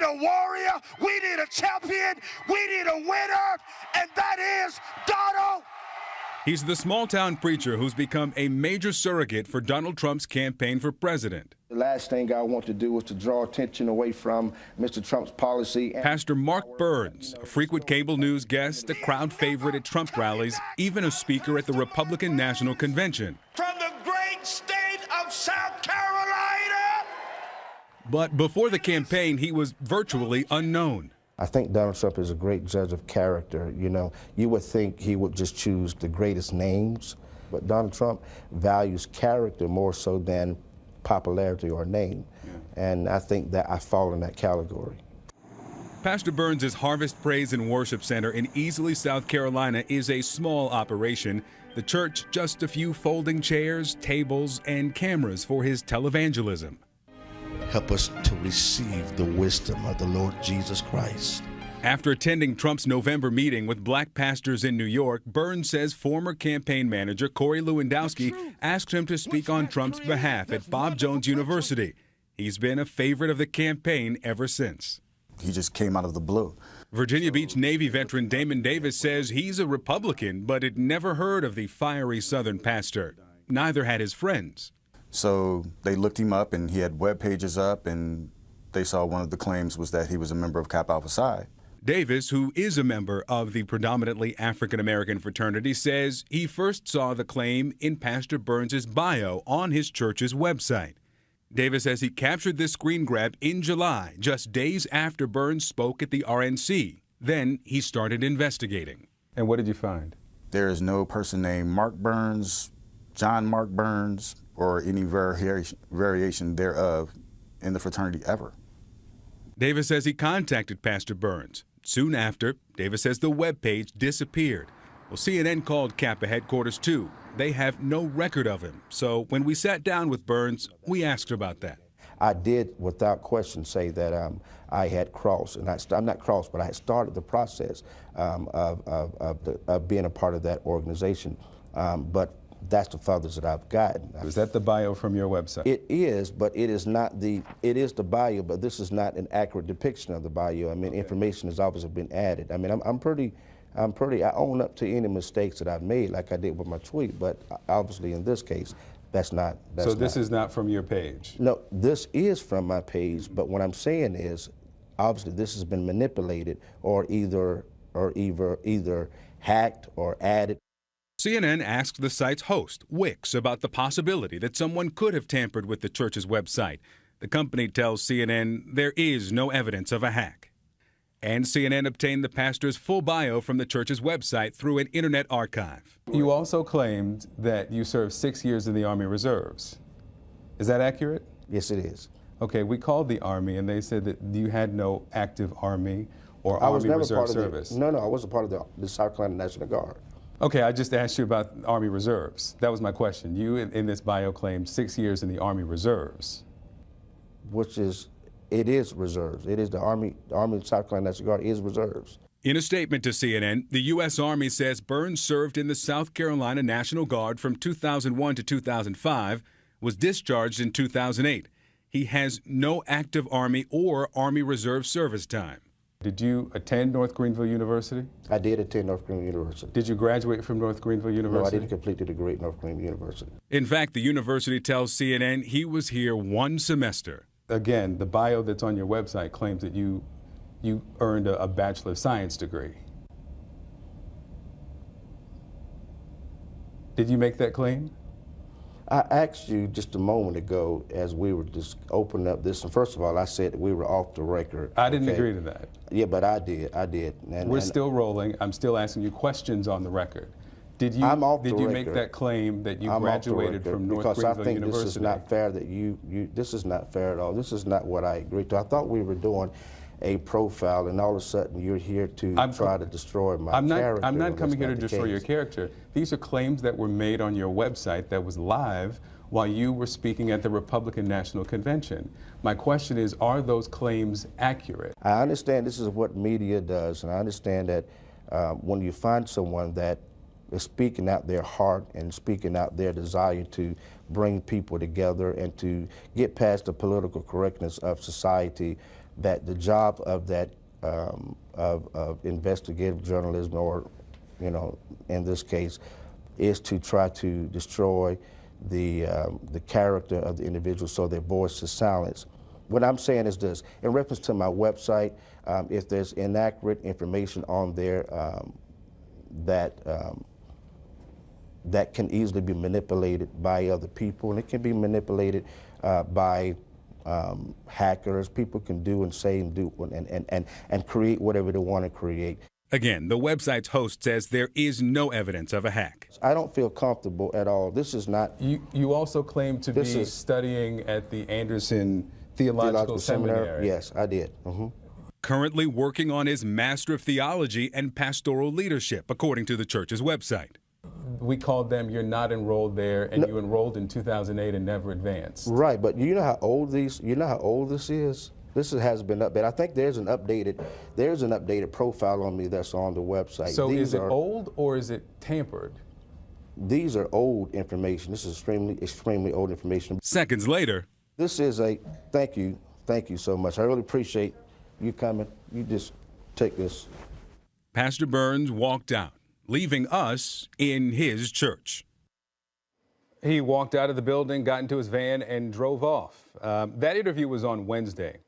a warrior, we need a champion, we need a winner, and that is Donald. He's the small-town preacher who's become a major surrogate for Donald Trump's campaign for president. The last thing I want to do was to draw attention away from Mr. Trump's policy. Pastor Mark Burns, a frequent cable news guest, a crowd favorite at Trump rallies, even a speaker at the Republican National Convention. From the great state of South Carolina. But before the campaign, he was virtually unknown. I think Donald Trump is a great judge of character. You know, you would think he would just choose the greatest names, but Donald Trump values character more so than popularity or name. And I think that I fall in that category. Pastor Burns' Harvest Praise and Worship Center in Easley, South Carolina is a small operation. The church, just a few folding chairs, tables, and cameras for his televangelism. Help us to receive the wisdom of the Lord Jesus Christ. After attending Trump's November meeting with black pastors in New York, Burns says former campaign manager Corey Lewandowski asked him to speak on Trump's behalf at Bob Jones University. He's been a favorite of the campaign ever since. He just came out of the blue. Virginia Beach Navy veteran Damon Davis says he's a Republican, but had never heard of the fiery Southern pastor. Neither had his friends. So they looked him up, and he had web pages up, and they saw one of the claims was that he was a member of Kappa Alpha Psi. Davis, who is a member of the predominantly African-American fraternity, says he first saw the claim in Pastor Burns' bio on his church's website. Davis says he captured this screen grab in July, just days after Burns spoke at the RNC. Then he started investigating. And what did you find? There is no person named Mark Burns, John Mark Burns, or any variation thereof in the fraternity ever. Davis says he contacted Pastor Burns. Soon after, Davis says the webpage disappeared. Well, CNN called Kappa headquarters too. They have no record of him. So when we sat down with Burns, we asked about that. I did, without question, say that I had crossed, and I'm not crossed, but I had started the process of being a part of that organization. But that's the furthest that I've gotten. Is that the bio from your website? It is, but it is not the, it is the bio, but this is not an accurate depiction of the bio. I mean, information has obviously been added. I mean, I own up to any mistakes that I've made, like I did with my tweet, but obviously in this case, that's not. So this is not from your page? No, this is from my page, but what I'm saying is, obviously this has been manipulated or either hacked or added. CNN asked the site's host, Wix, about the possibility that someone could have tampered with the church's website. The company tells CNN there is no evidence of a hack. And CNN obtained the pastor's full bio from the church's website through an internet archive. You also claimed that you served 6 years in the Army Reserves. Is that accurate? Yes, it is. Okay, we called the Army and they said that you had no active Army or Army Reserve service. No, I wasn't part of the South Carolina National Guard. Okay, I just asked you about Army Reserves. That was my question. You, in this bio, claimed 6 years in the Army Reserves. Which is, it is reserves. It is the Army of South Carolina National Guard is reserves. In a statement to CNN, the U.S. Army says Burns served in the South Carolina National Guard from 2001 to 2005, was discharged in 2008. He has no active Army or Army Reserve service time. Did you attend North Greenville University? I did attend North Greenville University. Did you graduate from North Greenville University? No, I didn't complete the degree at North Greenville University. In fact, the university tells CNN he was here one semester. Again, the bio that's on your website claims that you earned a Bachelor of Science degree. Did you make that claim? I asked you just a moment ago as we were just opening up this, and first of all, I said that we were off the record. I didn't agree to that. Yeah, but I did. We're still rolling. I'm still asking you questions on the record. Did you make that claim that you graduated from North Greenville University? Because I think this is not fair that this is not fair at all. This is not what I agreed to. I thought we were doing a profile, and all of a sudden you're here to try to destroy my character. I'm not coming here to destroy your character. These are claims that were made on your website that was live while you were speaking at the Republican National Convention. My question is, are those claims accurate? I understand this is what media does, and I understand that when you find someone that is speaking out their heart and speaking out their desire to bring people together and to get past the political correctness of society, that the job of that of investigative journalism, or in this case, is to try to destroy the character of the individual so their voice is silenced. What I'm saying is this: in reference to my website, if there's inaccurate information on there that can easily be manipulated by other people, and it can be manipulated by hackers. People can do and say and do and create whatever they want to create. Again, the website's host says there is no evidence of a hack. I don't feel comfortable at all. This is not. You also claim to be studying at the Anderson Theological Seminary. Yes, I did. Currently working on his Master of Theology and Pastoral Leadership, according to the church's website. We called them, you're not enrolled there, and you enrolled in 2008 and never advanced. Right, but you know how old this is? This has been updated. I think there's an updated profile on me that's on the website. So is it old or is it tampered? These are old information. This is extremely old information. Seconds later. This is thank you so much. I really appreciate you coming. You just take this. Pastor Burns walked out, leaving us in his church. He walked out of the building, got into his van, and drove off. That interview was on Wednesday.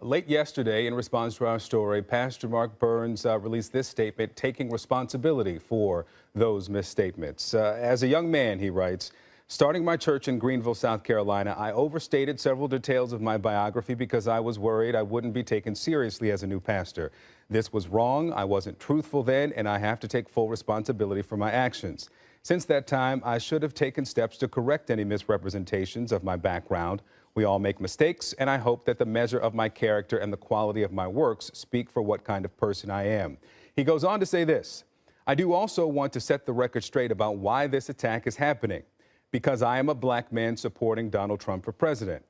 Late yesterday, in response to our story, Pastor Mark Burns released this statement taking responsibility for those misstatements. As a young man, he writes, starting my church in Greenville, South Carolina, I overstated several details of my biography because I was worried I wouldn't be taken seriously as a new pastor. This was wrong. I wasn't truthful then, and I have to take full responsibility for my actions. Since that time, I should have taken steps to correct any misrepresentations of my background. We all make mistakes, and I hope that the measure of my character and the quality of my works speak for what kind of person I am. He goes on to say this: I do also want to set the record straight about why this attack is happening. Because I am a black man supporting Donald Trump for president.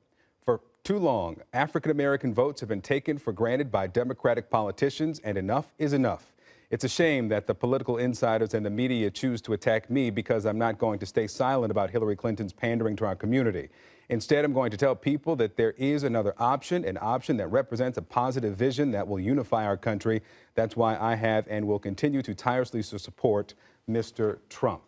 For too long, African-American votes have been taken for granted by Democratic politicians, and enough is enough. It's a shame that the political insiders and the media choose to attack me because I'm not going to stay silent about Hillary Clinton's pandering to our community. Instead, I'm going to tell people that there is another option, an option that represents a positive vision that will unify our country. That's why I have and will continue to tirelessly support Mr. Trump.